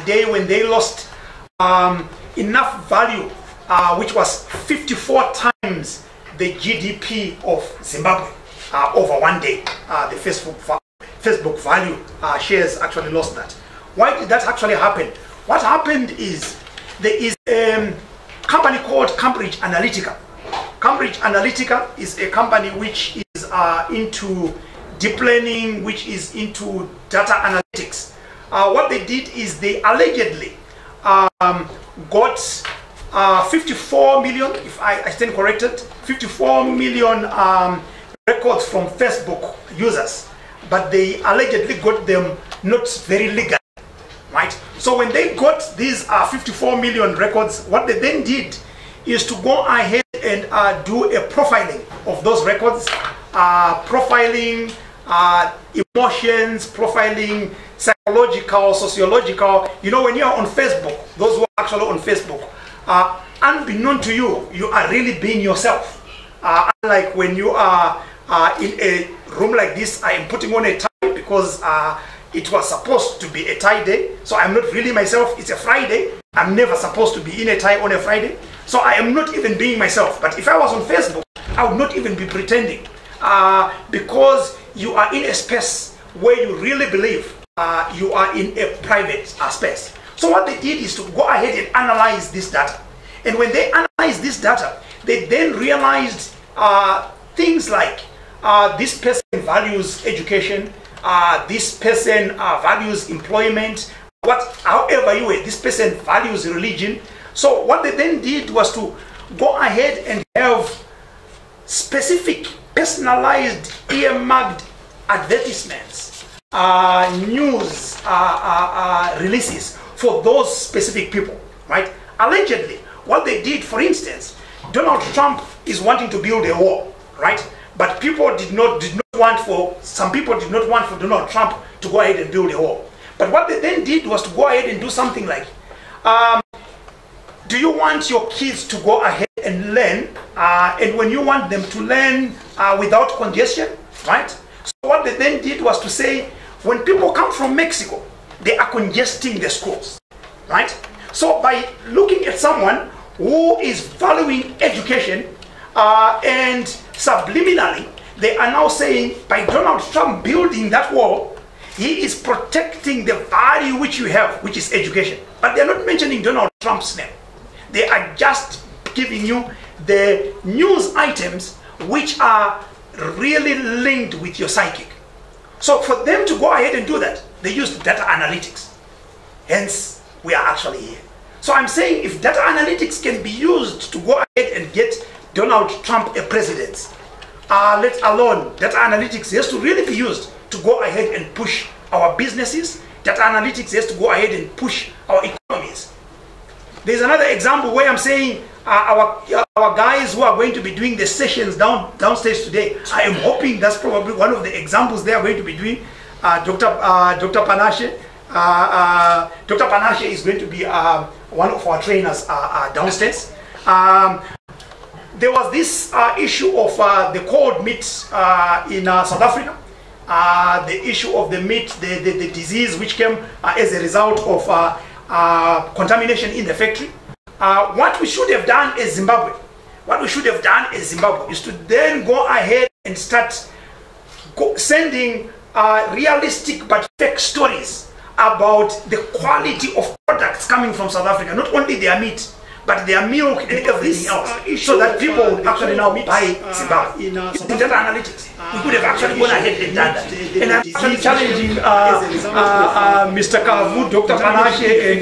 the day when they lost enough value, which was 54 times the GDP of Zimbabwe over one day. The Facebook value shares actually lost that. Why did that actually happen? What happened is there is a company called Cambridge Analytica. Cambridge Analytica is a company which is into deep learning, which is into data analytics. What they did is they allegedly got 54 million, if I stand corrected, 54 million records from Facebook users, but they allegedly got them not very legal, right? So when they got these 54 million records, what they then did is to go ahead and do a profiling of those records, profiling emotions, profiling psychological, sociological. You know, when you are on Facebook, those who are actually on Facebook, unbeknown to you, you are really being yourself. Unlike when you are in a room like this, I am putting on a tie because it was supposed to be a tie day, so I'm not really myself. It's a Friday. I'm never supposed to be in a tie on a Friday, so I am not even being myself. But if I was on Facebook, I would not even be pretending, because you are in a space where you really believe you are in a private space. So what they did is to go ahead and analyze this data, and when they analyzed this data, they then realized things like this person values education, this person values employment, however you were, this person values religion. So what they then did was to go ahead and have specific, personalized, earmarked advertisements, news releases for those specific people, right? Allegedly, what they did, for instance, Donald Trump is wanting to build a wall, right? But people did not want for, some people did not want for Donald Trump to go ahead and build a wall. But what they then did was to go ahead and do something like, do you want your kids to go ahead and learn, and when you want them to learn without congestion, right? So what they then did was to say, when people come from Mexico, they are congesting the schools, right? So by looking at someone who is valuing education, and subliminally, they are now saying, by Donald Trump building that wall, he is protecting the value which you have, which is education. But they're not mentioning Donald Trump's name. They are just giving you the news items which are really linked with your psychic. So for them to go ahead and do that, they used data analytics. Hence, we are actually here. So I'm saying if data analytics can be used to go ahead and get Donald Trump a president, let alone data analytics has to really be used to go ahead and push our businesses. Data analytics has to go ahead and push our economies. There's another example where I'm saying our guys who are going to be doing the sessions downstairs today, I am hoping that's probably one of the examples they are going to be doing. Dr. Panashe. Dr. Panashe is going to be one of our trainers downstairs. There was this issue of the cold meat in South Africa. The issue of the meat, the disease which came as a result of contamination in the factory. What we should have done as Zimbabwe, is to then go ahead and start sending realistic but fake stories about the quality of products coming from South Africa, not only their meat, but their milk and everything else, so that people would actually now buy Zimbabwe. It's data analytics. We could have actually gone ahead and done that. And I'm actually challenging Mr. Kavu, Dr. Panashe, and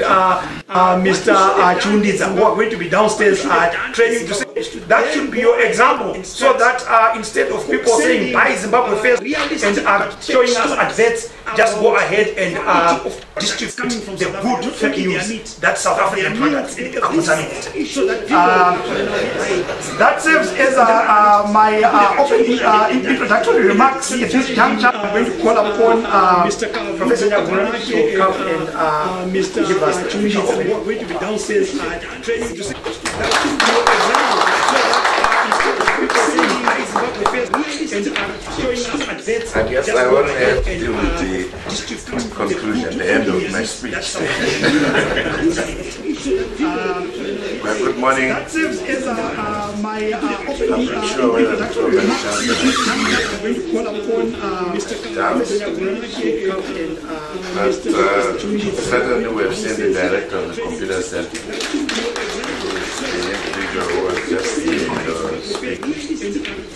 Mr. Chundiza, who are going to be downstairs training to say that should be your example, so that instead of people saying buy Zimbabwe first and showing us adverts, just go ahead and distribute the good fake news that South African products are contaminated. That serves as my opening introductory remarks. At this juncture, I'm going to call upon Professor Nyagura to come and give us the official opening. We're going to be downstairs training to say that should be your example. I guess I only have to deal with the conclusion, the end of my speech. Well, good morning. That serves as my opening. I'm not sure whether the program I'm going to call upon Mr. certainly we have seen the director of the computer center, the individual who was just here speaking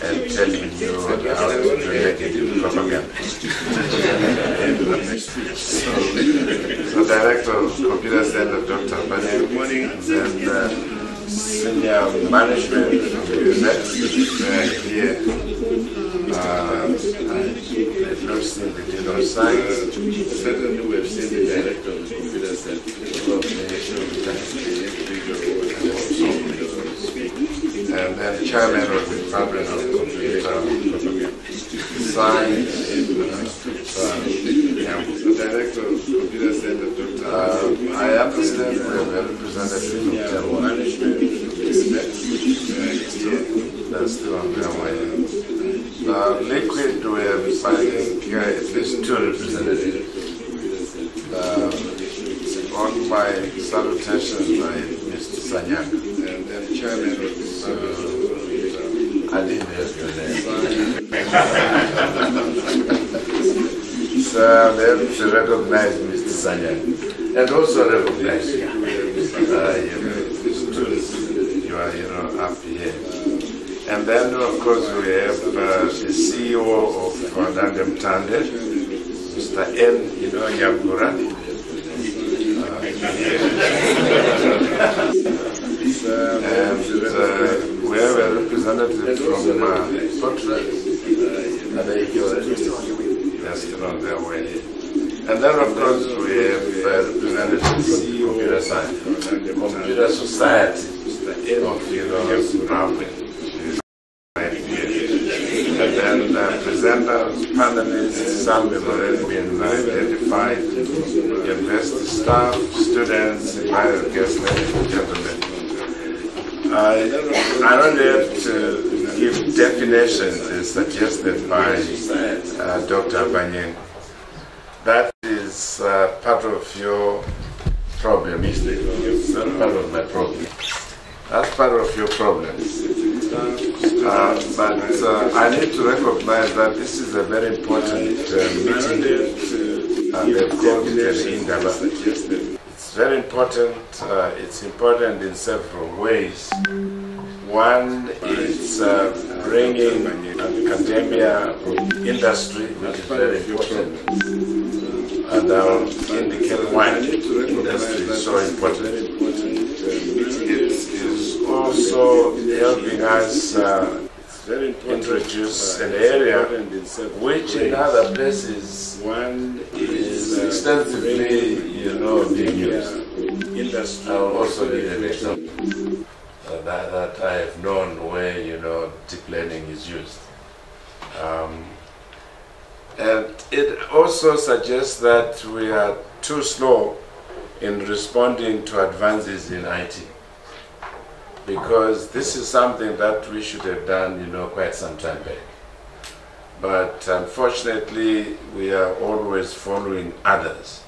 and telling you how to do negative propaganda. So director of computer center, Dr. Bani, good morning. Then senior management of the university here. I've not seen the dean of science. Certainly we have seen the director of the computer center, and then chairman of the department of computer science, director of computer center, Dr. I understand we have a representative of general management. That's still on their way. Liquid, we have, I think, at least 2 representatives. On my salutation by Mr. Sanyang, and then chairman of the I didn't have your name. So I'm able to recognize Mr. Sanyang, and also recognize you. You are, up here. And then, of course, we have the CEO of Nandem Tande, Mr. N. Nyagura. And we have a representative from Potri. They're still on their way. And then, of course, we have representatives from computer science, computer society of Zimbabwe. And then presenters, panelists, some have already been identified, university staff, students, invited guests, ladies and gentlemen. I don't have to give definitions as suggested by Dr. Banyeng. That is part of your problem, isn't it? It's not part of my problem. That's part of your problem. But I need to recognize that this is a very important meeting. They've called it ZimIndaba. It's very important. It's important in several ways. One is bringing academia, industry, which is very important. And I'll indicate why industry is so important. It is also helping us introduce an area which in other places is extensively, being used. I'll also give an example that I have known where, deep learning is used. And it also suggests that we are too slow in responding to advances in IT, because this is something that we should have done, quite some time back. But unfortunately, we are always following others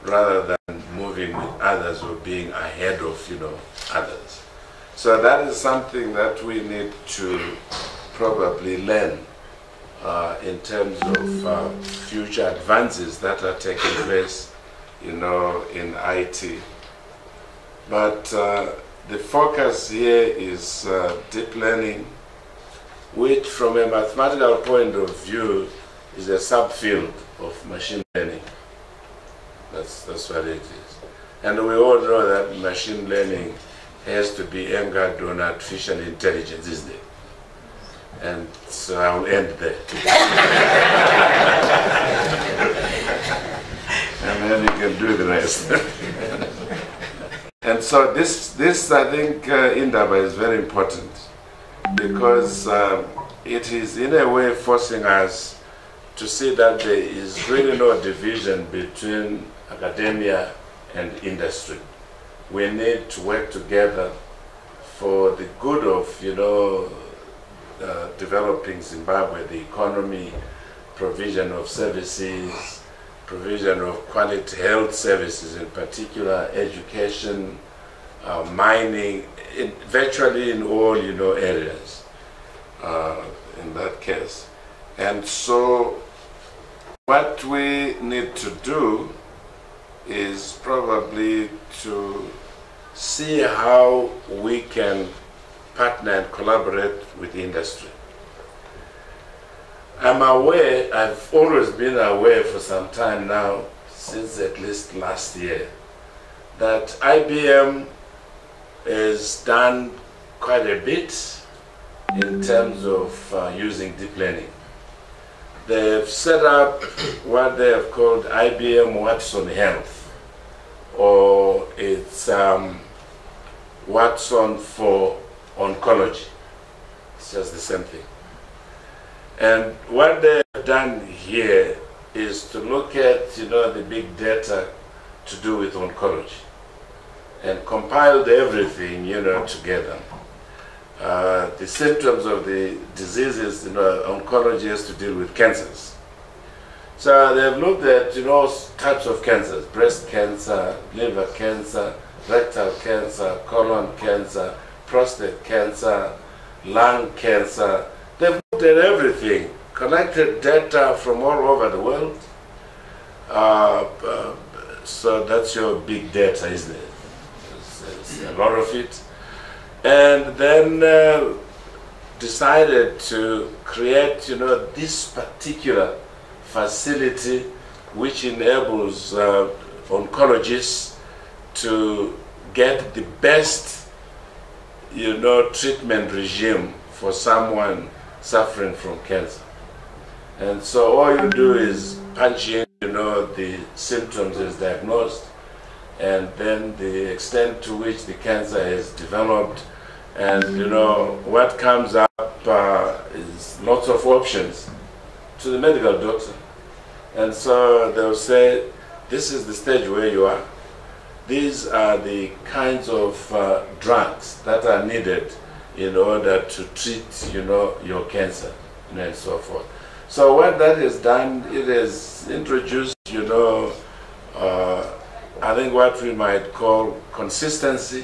rather than moving with others or being ahead of, others. So that is something that we need to probably learn in terms of future advances that are taking place, in IT. But the focus here is deep learning, which from a mathematical point of view is a subfield of machine learning. That's what it is. And we all know that machine learning has to be anchored on artificial intelligence, isn't it? And so I'll end there. And then you can do the rest. And so this I think, Indaba is very important, because it is in a way forcing us to see that there is really no division between academia and industry. We need to work together for the good of, developing Zimbabwe, the economy, provision of services, provision of quality health services, in particular education, mining, virtually in all areas in that case. And so what we need to do is probably to see how we can partner and collaborate with industry. I'm aware, I've always been aware for some time now, since at least last year, that IBM has done quite a bit in terms of using deep learning. They've set up what they have called IBM Watson Health, or it's Watson for oncology. It's just the same thing. And what they've done here is to look at the big data to do with oncology and compiled everything together. The symptoms of the diseases, oncology has to deal with cancers. So they've looked at all types of cancers: breast cancer, liver cancer, rectal cancer, colon cancer, prostate cancer, lung cancer. They've looked at everything, collected data from all over the world. So that's your big data, isn't it? There's a lot of it. And then decided to create, this particular facility which enables oncologists to get the best, treatment regime for someone suffering from cancer. And so all you do is punch in, the symptoms is diagnosed, and then the extent to which the cancer is developed, and what comes up is lots of options to the medical doctor. And so they'll say, this is the stage where you are. These are the kinds of drugs that are needed in order to treat, your cancer, and so forth. So what that has done, it has introduced, I think what we might call consistency,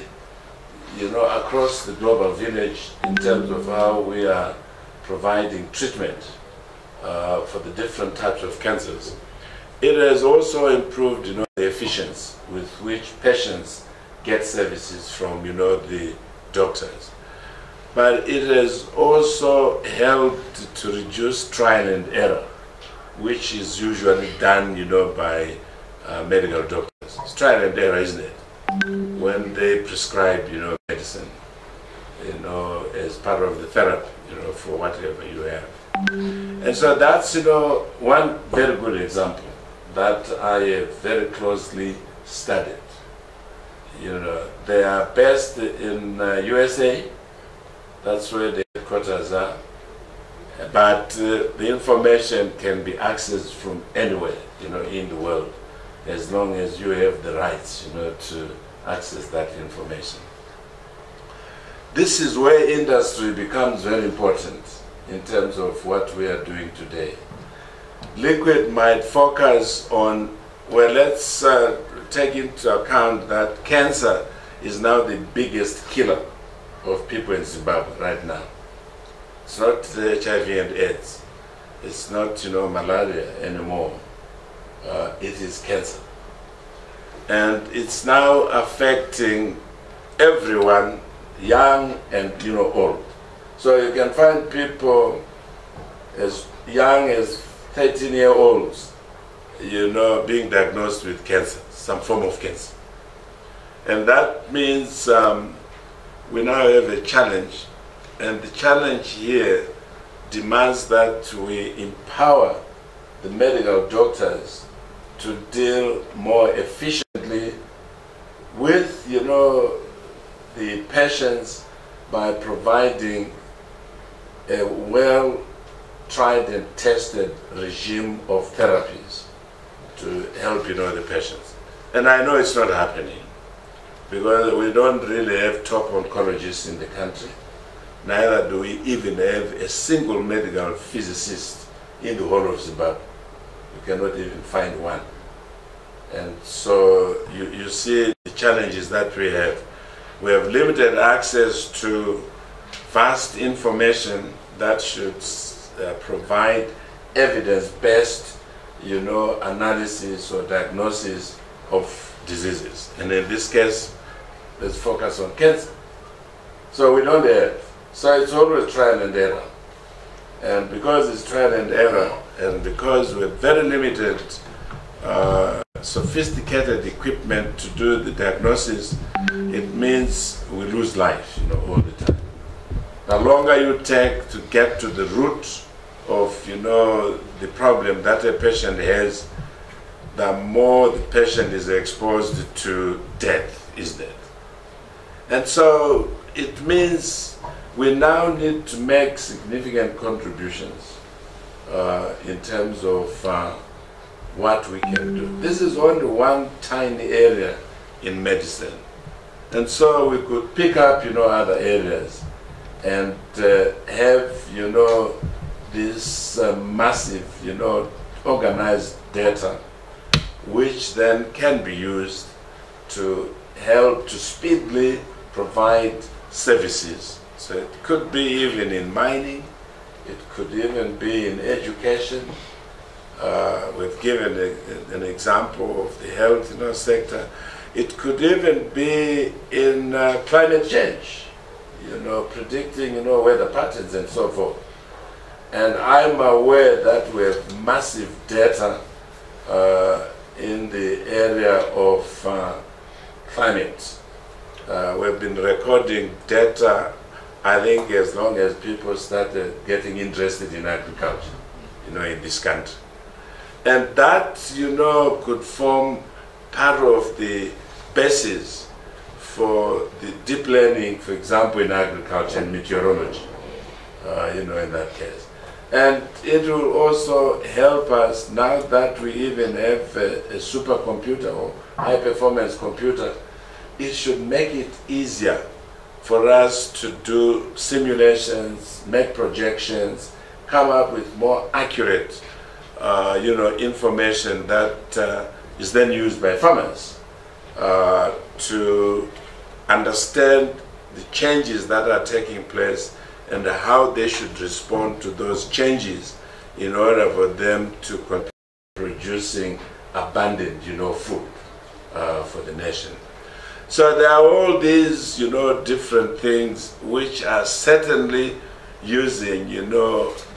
across the global village in terms of how we are providing treatment for the different types of cancers. It has also improved, the efficiency with which patients get services from, the doctors. But it has also helped to reduce trial and error, which is usually done, by medical doctors. It's trial and error, isn't it? When they prescribe, medicine, as part of the therapy, for whatever you have. And so that's, one very good example that I have very closely studied. They are based in USA. That's where the headquarters are. But the information can be accessed from anywhere, in the world, as long as you have the rights, to access that information. This is where industry becomes very important in terms of what we are doing today. Liquid might focus on, well, let's take into account that cancer is now the biggest killer of people in Zimbabwe right now. It's not HIV and AIDS. It's not, malaria anymore. It is cancer. And it's now affecting everyone, young and old. So you can find people as young as 13-year-olds, being diagnosed with cancer, some form of cancer. And that means we now have a challenge, and the challenge here demands that we empower the medical doctors to deal more efficiently with, the patients by providing a well-tried and tested regime of therapies to help, the patients. And I know it's not happening because we don't really have top oncologists in the country. neither do we even have a single medical physicist in the whole of Zimbabwe. You cannot even find one. And so you see the challenges that we have. We have limited access to vast information that should provide evidence-based, analysis or diagnosis of diseases. And in this case, let's focus on cancer. So we don't have. So it's always trial and error. And because it's trial and error, and because we're very limited, sophisticated equipment to do the diagnosis, it means we lose life, all the time. The longer you take to get to the root of, the problem that a patient has, the more the patient is exposed to death, is death. And so it means we now need to make significant contributions in terms of what we can do. This is only one tiny area in medicine. And so we could pick up, other areas and have, this massive, organized data, which then can be used to help to speedily provide services. So it could be even in mining, it could even be in education. We've given an example of the health sector. It could even be in climate change, predicting weather patterns and so forth. And I'm aware that we have massive data in the area of climate. We've been recording data, I think, as long as people started getting interested in agriculture, in this country. And that, could form part of the basis for the deep learning, for example, in agriculture and meteorology, in that case. And it will also help us, now that we even have a supercomputer or high-performance computer, it should make it easier for us to do simulations, make projections, come up with more accurate information that is then used by farmers to understand the changes that are taking place and how they should respond to those changes in order for them to continue producing abundant, food for the nation. So there are all these, different things which are certainly using,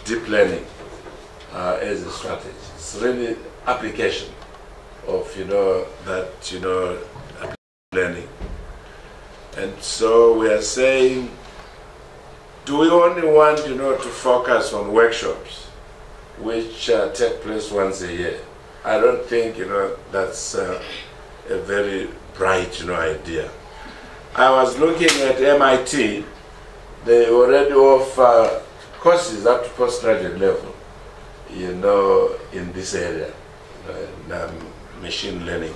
deep learning as a strategy. It's really application of, learning. And so we are saying, do we only want, to focus on workshops which take place once a year? I don't think, that's a very bright, idea. I was looking at MIT. They already offer courses up to postgraduate level, in this area, machine learning.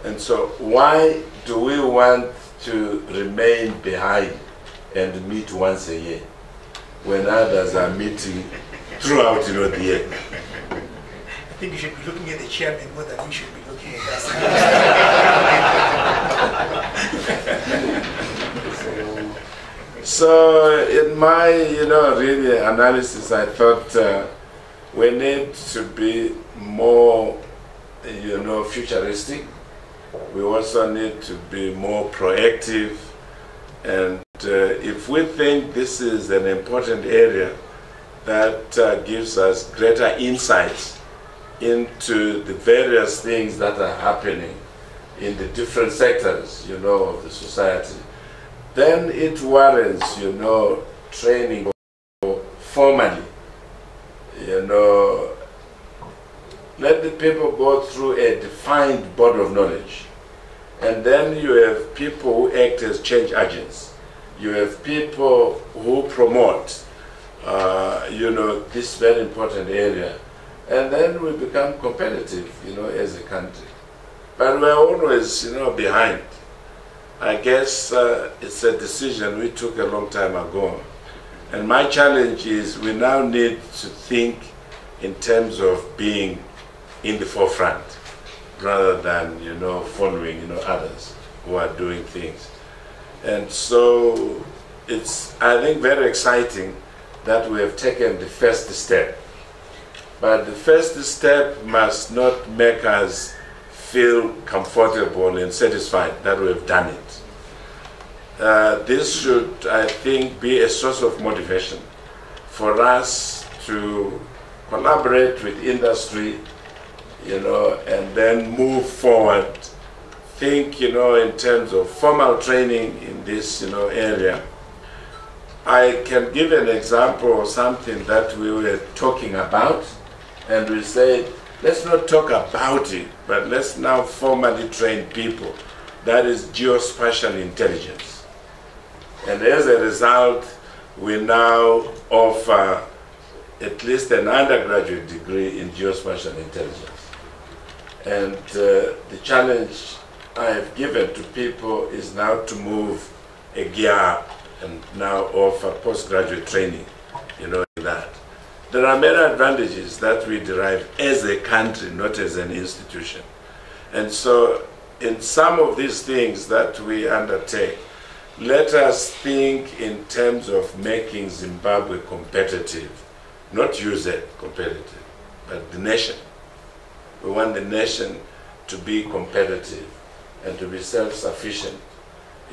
And so why do we want to remain behind and meet once a year when others are meeting throughout, the year? I think you should be looking at the chairman more than we should be looking at us. So in my, really analysis, I thought we need to be more, futuristic. We also need to be more proactive. And if we think this is an important area that gives us greater insights into the various things that are happening in the different sectors, of the society, then it warrants, training formally, let the people go through a defined body of knowledge. And then you have people who act as change agents. You have people who promote, this very important area. And then we become competitive, as a country. But we're always, behind. I guess it's a decision we took a long time ago. And my challenge is we now need to think in terms of being in the forefront rather than, following, others who are doing things. And so it's, I think, very exciting that we have taken the first step. But the first step must not make us feel comfortable and satisfied that we have done it. This should, I think, be a source of motivation for us to collaborate with industry, and then move forward. Think, in terms of formal training in this, area. I can give an example of something that we were talking about, and we said, let's not talk about it, but let's now formally train people. That is geospatial intelligence. And as a result, we now offer at least an undergraduate degree in geospatial intelligence. And the challenge I have given to people is now to move a gear up and now offer postgraduate training, in that. There are many advantages that we derive as a country, not as an institution. And so in some of these things that we undertake, let us think in terms of making Zimbabwe competitive, not UZ competitive, but the nation. We want the nation to be competitive and to be self-sufficient,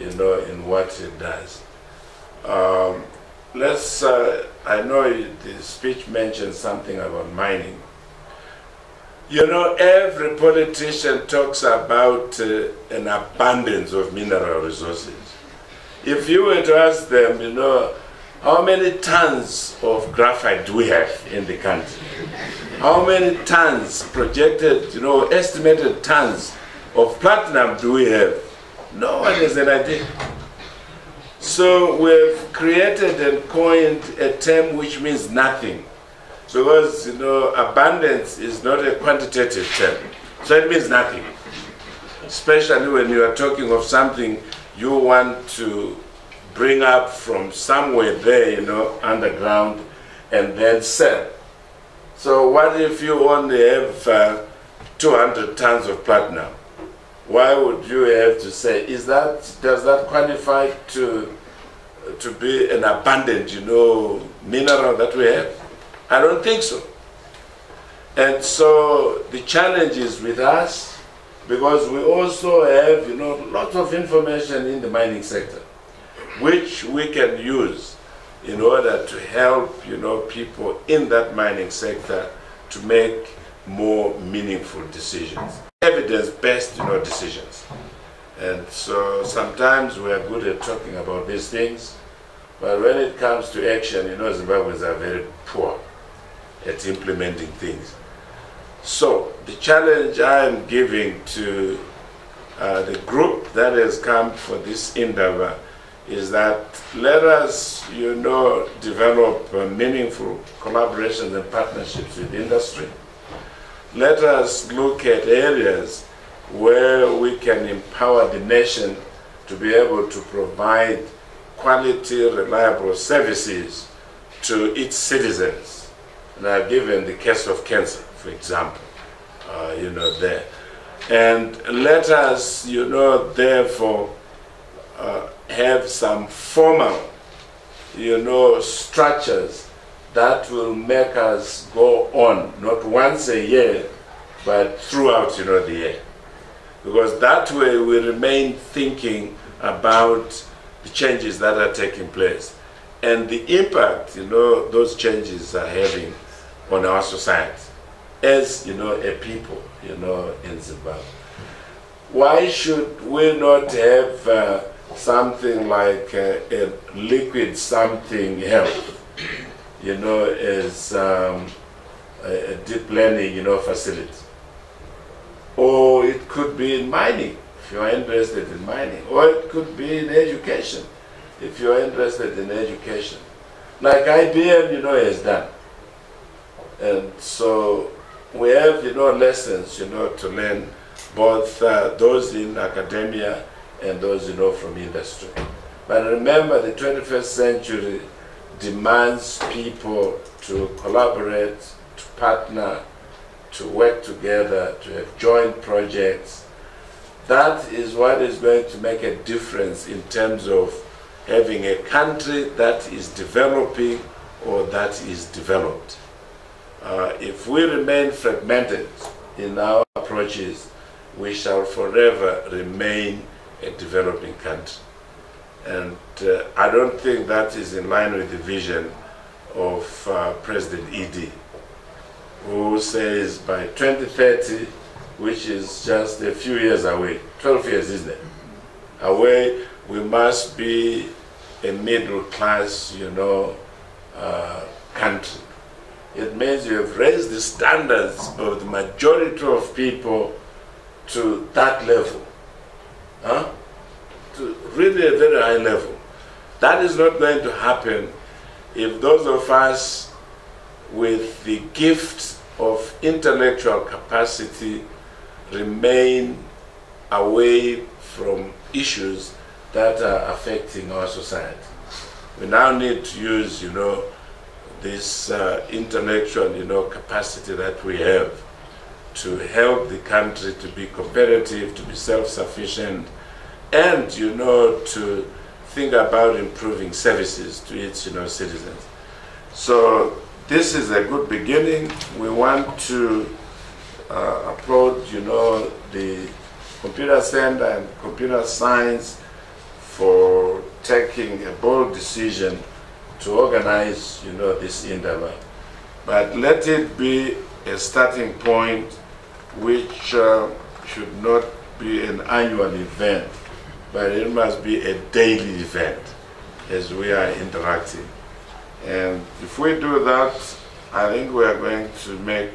in what it does. I know the speech mentioned something about mining. Every politician talks about an abundance of mineral resources. If you were to ask them, how many tons of graphite do we have in the country? How many tons, projected, estimated tons of platinum do we have? No one has an idea. So we've created and coined a term which means nothing. Because, abundance is not a quantitative term. So it means nothing. Especially when you are talking of something you want to bring up from somewhere there, underground, and then sell. So what if you only have 200 tons of platinum? Why would you have to say, does that qualify to be an abundant, mineral that we have? I don't think so. And so the challenge is with us, because we also have, lots of information in the mining sector, which we can use in order to help, people in that mining sector to make more meaningful decisions, evidence-based, decisions. And so sometimes we are good at talking about these things, but when it comes to action, Zimbabweans are very poor at implementing things. So the challenge I am giving to the group that has come for this Indaba is that let us, develop meaningful collaborations and partnerships with industry. Let us look at areas where we can empower the nation to be able to provide quality, reliable services to its citizens. And I've given the case of cancer, for example, there. And let us, therefore, have some formal, structures that will make us go on, not once a year, but throughout, the year. Because that way we remain thinking about the changes that are taking place and the impact, those changes are having on our society as, a people, in Zimbabwe. Why should we not have something like a liquid something health, as a deep learning, facility? Or it could be in mining, if you are interested in mining. Or it could be in education, if you are interested in education. Like IBM, has done. And so we have, lessons, to learn, both those in academia and those, from industry. But remember, the 21st century demands people to collaborate, to partner, to work together, to have joint projects. That is what is going to make a difference in terms of having a country that is developing or that is developed. If we remain fragmented in our approaches, we shall forever remain a developing country. And I don't think that is in line with the vision of President Edie, who says by 2030, which is just a few years away, 12 years, isn't it? Away, we must be a middle class, country. It means you have raised the standards of the majority of people to that level, to really a very high level. That is not going to happen if those of us with the gift of intellectual capacity remain away from issues that are affecting our society. We now need to use, this intellectual, capacity that we have to help the country to be competitive, to be self-sufficient, and, to think about improving services to its, citizens. So this is a good beginning. We want to applaud, the Computer Center and Computer Science for taking a bold decision to organize, this Indaba. But let it be a starting point which should not be an annual event, but it must be a daily event as we are interacting. And if we do that, I think we are going to make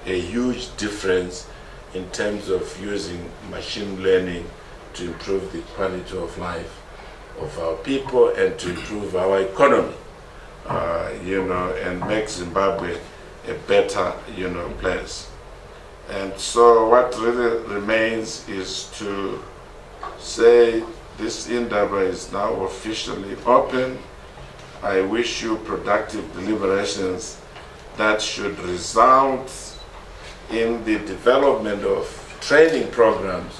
a huge difference in terms of using machine learning to improve the quality of life of our people and to improve our economy, and make Zimbabwe a better, place. And so what really remains is to say this Indaba is now officially open. I wish you productive deliberations that should result in the development of training programs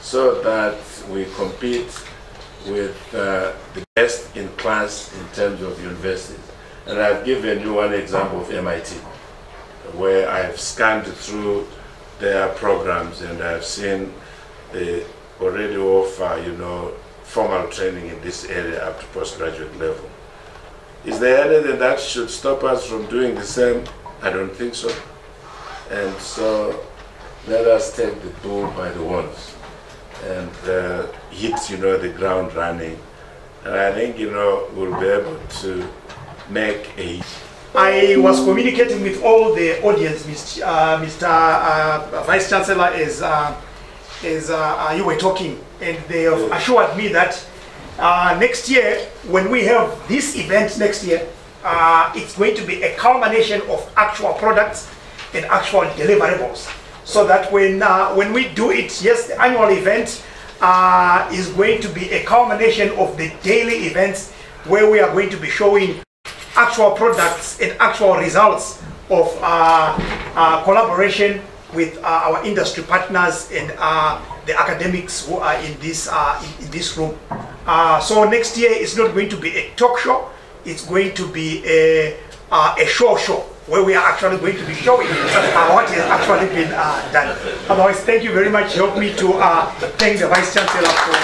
so that we compete with the best in class in terms of universities. And I've given you one example of MIT, where I've scanned through their programs and I've seen they already offer, formal training in this area up to postgraduate level. Is there anything that should stop us from doing the same? I don't think so. And so let us take the bull by the horns and hit, the ground running. And I think, we'll be able to make a... I was communicating with all the audience, Mr. Vice Chancellor, as you were talking, and they have assured me that next year, when we have this event next year, it's going to be a culmination of actual products and actual deliverables. So that when we do it, yes, the annual event is going to be a culmination of the daily events where we are going to be showing actual products and actual results of collaboration with our industry partners and the academics who are in this room. So next year it's not going to be a talk show, it's going to be a show where we are actually going to be showing what has actually been done. Otherwise, thank you very much. Help me to thank the Vice Chancellor for...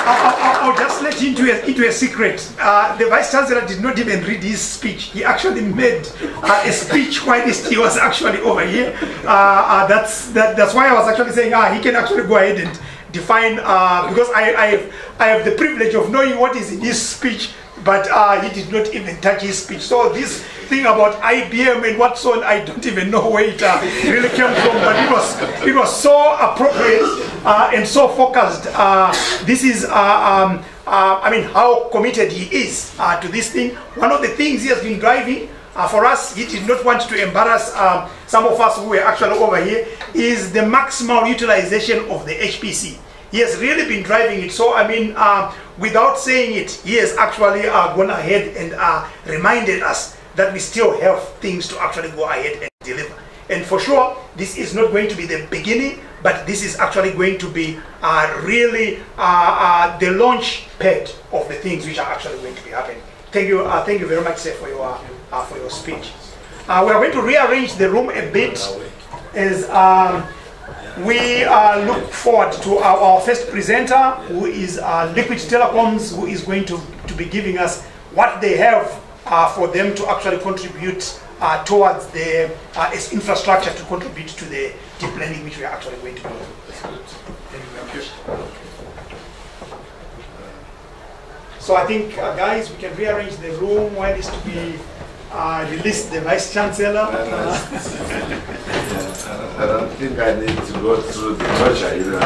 I'll just let you into a secret. The Vice Chancellor did not even read his speech. He actually made a speech while he was actually over here. That's why I was actually saying he can actually go ahead and define, because I have the privilege of knowing what is in his speech, but he did not even touch his speech. So this thing about IBM and what's on, I don't even know where it really came from, but it was so appropriate and so focused. This is I mean, how committed he is to this thing. One of the things he has been driving for us, he did not want to embarrass some of us who were actually over here, is the maximal utilization of the HPC. He has really been driving it. So, I mean, without saying it, he has actually gone ahead and reminded us that we still have things to actually go ahead and deliver. And for sure, this is not going to be the beginning, but this is actually going to be really the launch pad of the things which are actually going to be happening. Thank you very much, sir, for your speech. We are going to rearrange the room a bit as we look forward to our first presenter, who is Liquid Telecoms, who is going to be giving us what they have for them to actually contribute towards the infrastructure to contribute to the deep learning which we are actually going to do. Thank you very much. So I think, guys, we can rearrange the room while it's to be released the Vice Chancellor. I don't think I need to go through the torture, you know.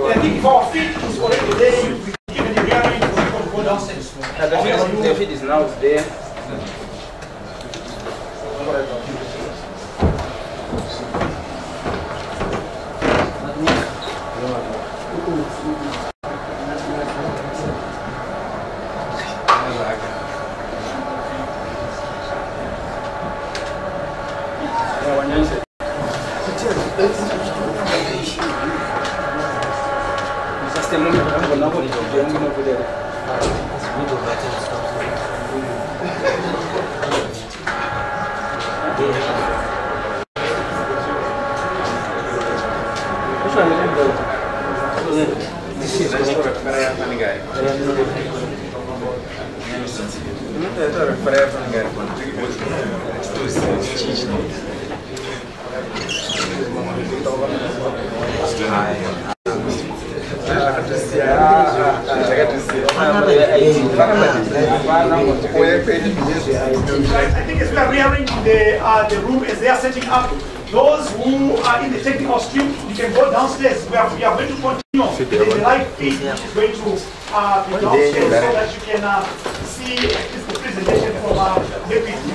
I think if our feed is already there, we can even rearrange and go downstairs. The feed is now there. I think as we are rearranging the room as they are setting up, those who are in the technical stream, you can go downstairs. We are going to continue the live feed, which is going to be downstairs so that you can see the presentation from Liquid.